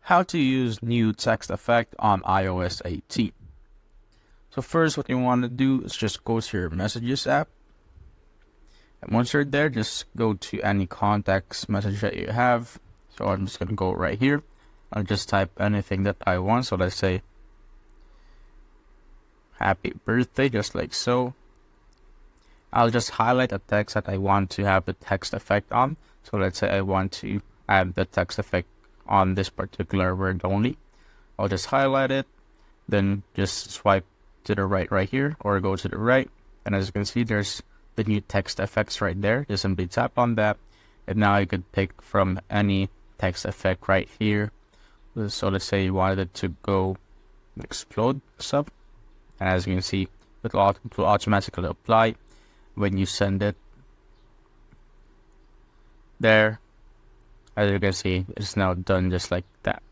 How to use new text effect on iOS 18. So first, what you want to do is just go to your Messages app. And once you're there, just go to any contacts message that you have. So I'm just going to go right here. I'll just type anything that I want. So let's say happy birthday, just like so. I'll just highlight a text that I want to have the text effect on. So let's say I want to add the text effect on this particular word only. I'll just highlight it, then just swipe to the right here, or go to the right, and as you can see, there's the new text effects right there. Just simply tap on that, and now you could pick from any text effect right here. So let's say you wanted it to go explode stuff, and as you can see, it will automatically apply when you send it. There, as you can see, it's now done just like that.